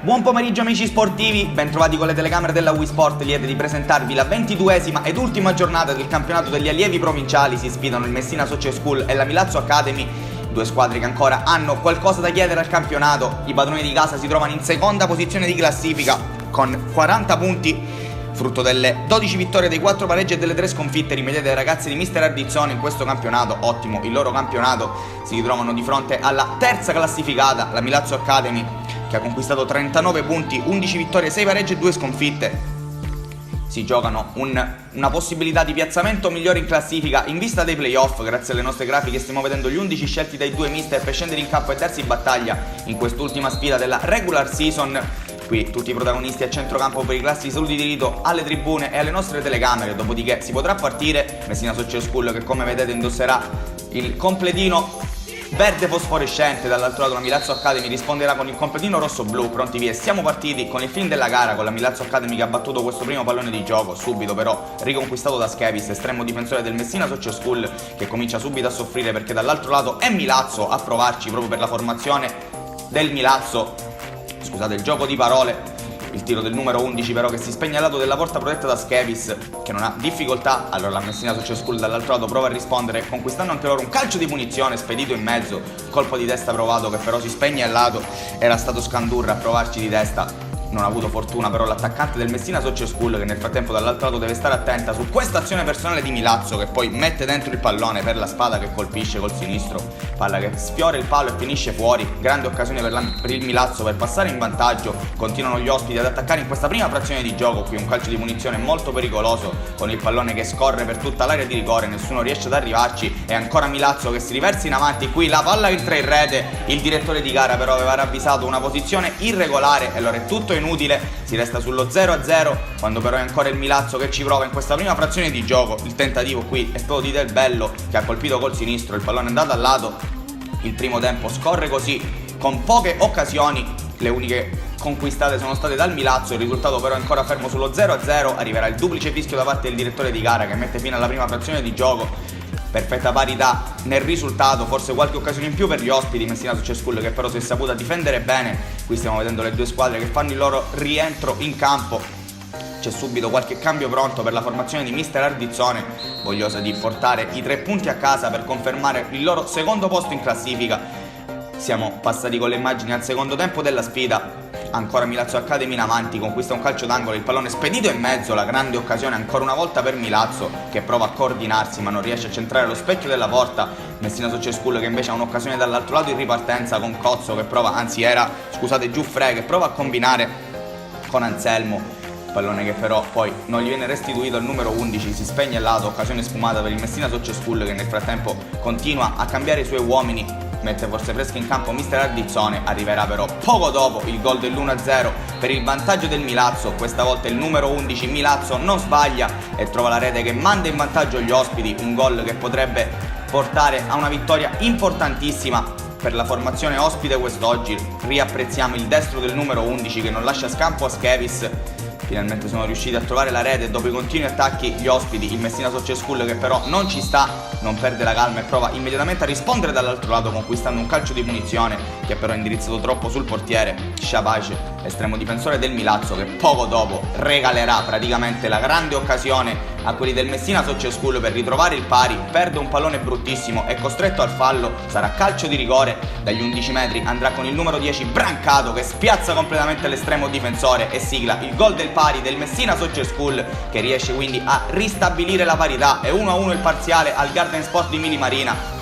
Buon pomeriggio amici sportivi, bentrovati con le telecamere della Wii Sport, liete di presentarvi la 22esima ed ultima giornata del campionato degli allievi provinciali. Si sfidano il Messina Social School e la Milazzo Academy, due squadre che ancora hanno qualcosa da chiedere al campionato. I padroni di casa si trovano in seconda posizione di classifica con 40 punti, frutto delle 12 vittorie, dei 4 pareggi e delle 3 sconfitte rimediate dai ragazzi di Mister Ardizzone in questo campionato. Ottimo il loro campionato, si ritrovano di fronte alla terza classificata, la Milazzo Academy, che ha conquistato 39 punti, 11 vittorie, 6 pareggi e 2 sconfitte. Si giocano una possibilità di piazzamento migliore in classifica in vista dei playoff. Grazie alle nostre grafiche stiamo vedendo gli 11 scelti dai due mister per scendere in campo e terzi in battaglia in quest'ultima sfida della regular season. Qui tutti i protagonisti a centrocampo per i classici saluti di rito alle tribune e alle nostre telecamere. Dopodiché si potrà partire. Messina Social School, che come vedete indosserà il completino verde fosforescente, dall'altro lato la Milazzo Academy risponderà con il completino rosso-blu. Pronti via, siamo partiti con il film della gara, con la Milazzo Academy che ha battuto questo primo pallone di gioco, subito però riconquistato da Schevis, estremo difensore del Messina Social School, che comincia subito a soffrire perché dall'altro lato è Milazzo a provarci proprio per la formazione del Milazzo. Scusate il gioco di parole. Il tiro del numero 11 però che si spegne al lato della porta protetta da Schevis, che non ha difficoltà. Allora la Messina Social School dall'altro lato prova a rispondere, conquistando anche loro un calcio di punizione spedito in mezzo. Colpo di testa provato che però si spegne al lato. Era stato Scandurra a provarci di testa. Non ha avuto fortuna però l'attaccante del Messina Social School, che nel frattempo dall'altro lato deve stare attenta su questa azione personale di Milazzo, che poi mette dentro il pallone per la spada, che colpisce col sinistro. Palla che sfiora il palo e finisce fuori. Grande occasione per il Milazzo per passare in vantaggio. Continuano gli ospiti ad attaccare in questa prima frazione di gioco. Qui un calcio di punizione molto pericoloso, con il pallone che scorre per tutta l'area di rigore, nessuno riesce ad arrivarci. E ancora Milazzo che si riversa in avanti. Qui la palla entra in rete. Il direttore di gara però aveva ravvisato una posizione irregolare e allora è tutto inutile, si resta sullo 0-0, quando però è ancora il Milazzo che ci prova in questa prima frazione di gioco. Il tentativo qui è stato di Del Bello, che ha colpito col sinistro, il pallone è andato al lato. Il primo tempo scorre così, con poche occasioni, le uniche conquistate sono state dal Milazzo. Il risultato però è ancora fermo sullo 0-0, arriverà il duplice fischio da parte del direttore di gara, che mette fine alla prima frazione di gioco. Perfetta parità nel risultato, forse qualche occasione in più per gli ospiti, Messina Social School che però si è saputa difendere bene. Qui stiamo vedendo le due squadre che fanno il loro rientro in campo. C'è subito qualche cambio pronto per la formazione di Mister Ardizzone, vogliosa di portare i 3 punti a casa per confermare il loro secondo posto in classifica. Siamo passati con le immagini al secondo tempo della sfida. Ancora Milazzo Academy in avanti, conquista un calcio d'angolo, il pallone spedito in mezzo, la grande occasione ancora una volta per Milazzo, che prova a coordinarsi ma non riesce a centrare lo specchio della porta. Messina Social School che invece ha un'occasione dall'altro lato in ripartenza, con Cozzo che prova, Giuffre che prova a combinare con Anselmo. Pallone che però poi non gli viene restituito al numero 11, si spegne al lato, occasione sfumata per il Messina Social School, che nel frattempo continua a cambiare i suoi uomini. Mette forse fresco in campo Mister Ardizzone, arriverà però poco dopo il gol dell'1-0 per il vantaggio del Milazzo. Questa volta il numero 11 Milazzo non sbaglia e trova la rete che manda in vantaggio gli ospiti, un gol che potrebbe portare a una vittoria importantissima per la formazione ospite quest'oggi. Riapprezziamo il destro del numero 11 che non lascia scampo a Schevis. Finalmente sono riusciti a trovare la rete dopo i continui attacchi gli ospiti. Il Messina Social School che però non ci sta, non perde la calma e prova immediatamente a rispondere dall'altro lato, conquistando un calcio di punizione che però è indirizzato troppo sul portiere Shabash, estremo difensore del Milazzo, che poco dopo regalerà praticamente la grande occasione a quelli del Messina Social School per ritrovare il pari. Perde un pallone bruttissimo, è costretto al fallo, sarà calcio di rigore dagli 11 metri, andrà con il numero 10 Brancato, che spiazza completamente l'estremo difensore e sigla il gol del pari del Messina Social School, che riesce quindi a ristabilire la parità. È 1-1 il parziale al Garden Sport di Mili Marina.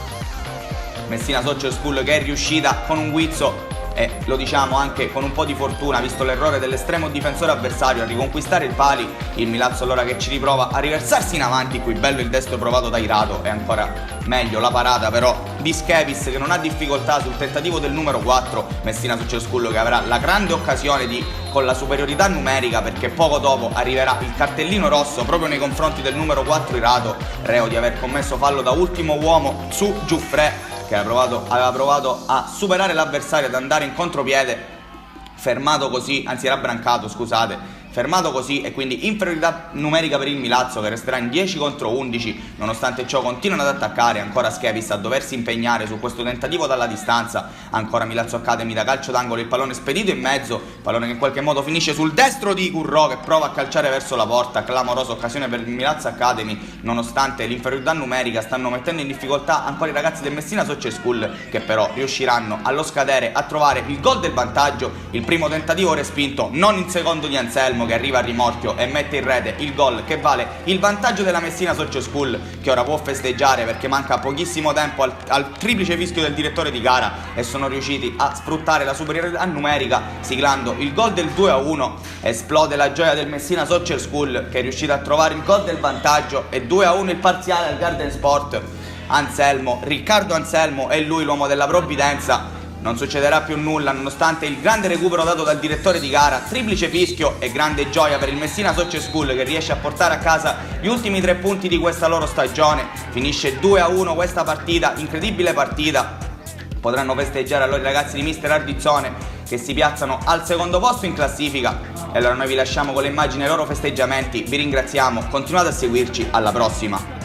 Messina Social School che è riuscita con un guizzo e lo diciamo anche con un po' di fortuna, visto l'errore dell'estremo difensore avversario, a riconquistare il pari. Il Milazzo allora che ci riprova a riversarsi in avanti, qui bello il destro provato da Irato e ancora meglio la parata però di Schevis, che non ha difficoltà sul tentativo del numero 4 Messina Social School, che avrà la grande occasione con la superiorità numerica, perché poco dopo arriverà il cartellino rosso proprio nei confronti del numero 4 Irato, reo di aver commesso fallo da ultimo uomo su Giuffre, che aveva provato a superare l'avversario, ad andare in contropiede, fermato così, anzi era Brancato, scusate, fermato così e quindi inferiorità numerica per il Milazzo, che resterà in 10 contro 11. Nonostante ciò continuano ad attaccare, ancora Skevis a doversi impegnare su questo tentativo dalla distanza. Ancora Milazzo Academy da calcio d'angolo, il pallone spedito in mezzo, pallone che in qualche modo finisce sul destro di Currò, che prova a calciare verso la porta. Clamorosa occasione per il Milazzo Academy. Nonostante l'inferiorità numerica, stanno mettendo in difficoltà ancora i ragazzi del Messina Soccer School, che però riusciranno allo scadere a trovare il gol del vantaggio. Il primo tentativo respinto, non in secondo di Anselmo, che arriva a rimorchio e mette in rete il gol che vale il vantaggio della Messina Soccer School, che ora può festeggiare perché manca pochissimo tempo al triplice fischio del direttore di gara e sono riusciti a sfruttare la superiorità numerica siglando il gol del 2-1. Esplode la gioia del Messina Soccer School, che è riuscito a trovare il gol del vantaggio, e 2-1 il parziale al Garden Sport. Anselmo, Riccardo Anselmo, è lui l'uomo della provvidenza. Non succederà più nulla nonostante il grande recupero dato dal direttore di gara, triplice fischio e grande gioia per il Messina Soccer School, che riesce a portare a casa gli ultimi 3 punti di questa loro stagione. Finisce 2-1 questa partita, incredibile partita. Potranno festeggiare allora i ragazzi di Mister Ardizzone, che si piazzano al secondo posto in classifica. E allora noi vi lasciamo con le immagini dei loro festeggiamenti, vi ringraziamo, continuate a seguirci, alla prossima.